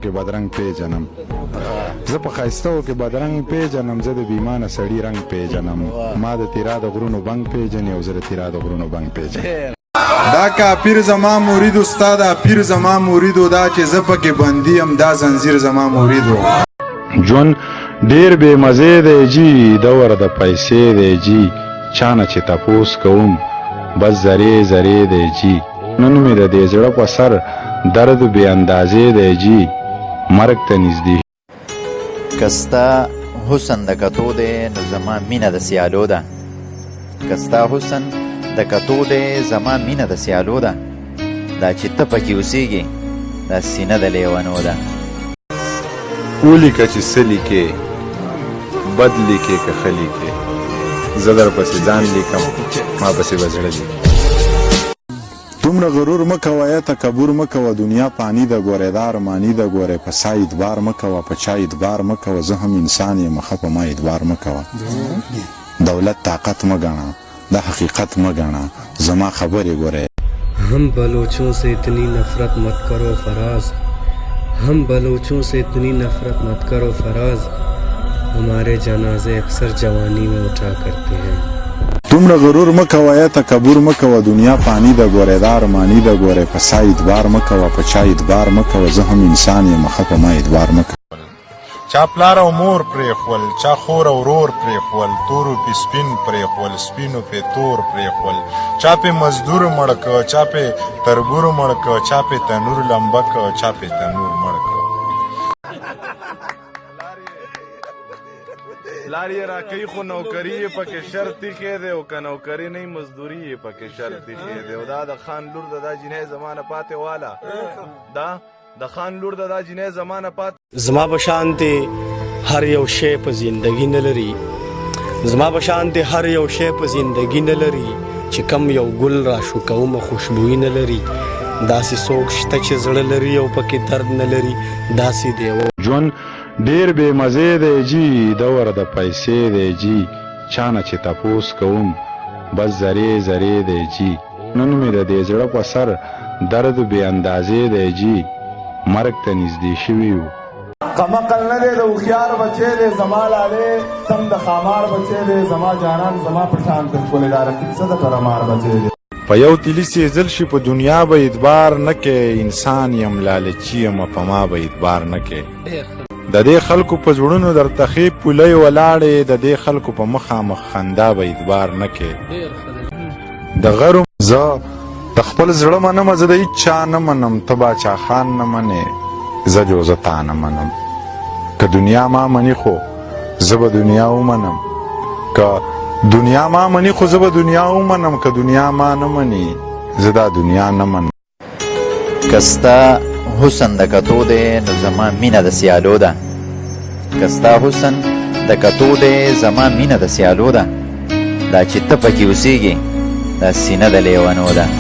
کې بدرنګ پیژنم زه په ښایستهو کې بدرنګ پیژنم زه د بیمانه سړي رنګ پیژنم ما د تیرا د غرونو بنګ پیژنې او زه د تیرا د غرونو بنګ پیژنم دا کافر زما مرید استاد پیر زما مریدو دا چې زه پکې بندي یم دا زنځیر زما مریدو ژوند ډېر بې مزې دی جي دور د پیسې دی جي چانه چې تپوس کوم بس زرې زرې دی جي نن مې د دې زړه په سر درد بې اندازې دی جي مرګ ته نږدې که ستا حسن د کتو دی نو زما مینه د سیالو ده که ستا حسن د کتو دی زما مینه د سیالو ده دا چې ته پکې اوسېږې دا سینه د لیونو ده ولیکه چې څه لیکې بد لیکې که ښه لیکې زه درپسې ځان لیکم ما پسې به زړه لیکي دومره غرور مه کوه یا تکبر مه کوه دنیا پانی ده ګورې دا ارماني ده ګورې په سا اعتبار مه کوه په چا اعتبار مه کوه زه هم انسان یم ښه په ما اعتبار مه کوه دولت طاقت مه ګڼه دا حقیقت مه ګڼه زما خبرې ګورې हम बलोचों से इतनी नफरत मत करो फराज हम बलोचों से इतनी नफरत मत करो फराज हमारे जनाजे अक्सर जवानी में उठा करते हैं دومره غرور مه کوه یا تکبر مه کوه دنیا پانی ده ګورې دا ارماني ده ګورې په سا اعتبار مه کوه په چا اعتبار مه کوه زه هم انسان یم ښه په ما اعتبار مه کوه چا پلار او مور پرېښول چا خور او ورور پرېښول تورو پې سپین پرېښول سپینو پې تور پرېښول چا پې مزدور مړ که چا پې تربور مړ که چا پې تنور لمبه که چا پې تنور مړ که لار یې راکوي خو نوکري یې پکې شرط ایښی دی او که نوکري نه مزدوري یې پکې شرط ایښی دی او دا د خان لور د دا جنۍ زمانه پاتې واله دا د خان لور د دا جنۍ زمانه پاتې زما بشان دی هر یو شی په زندگی نه لري زما بشان دی هر یو شی په زندگی نه لري چې کم یو ګل را شو کومه خوشبویي نه لري داسې څوک شته چې زړه لري او پکې درد نه لري داسې دی ژوند ډېر بې مزې دی جي دور د پیسې دی جي چانه چې تپوس کوم بس زرې زرې دی جي نن مې د دې زړه په سر درد بې اندازې دی جي مرګ ته نږدې شوي وو قمقل نه دی د هوښیار بچی دی زما لالې سم د خامار بچی دی زما جانان زما په شان ته ښکلی دا رقیب څه د کرمار بچی دی په یو تیلي سېزل شي په دنیا به اعتبار نه کې انسان یم لالچي یم په ما به اعتبار نه کې د دې خلکو په زړونو درته ښې پولۍ ولاړې د دې خلکو په مخامخ خندا به اعتبار نه کې د غرو زه د خپل زړه منم زه د هېچ چا نه منم ته باچا خان نه منې زه جو زه تا نه منم که دنیا ما مني خو زه به دنیا ومنم که دنیا ما مني خو زه به دنیا ومنم که دنیا ما نه مني زه دا دنیا نه منم که ستا حسن د کتو دی نو زما مینه د سیالو ده که ستا حسن د کتو دی زما مینه د سیالو ده دا چې ته پکې اوسېږې دا سینه د لیونو ده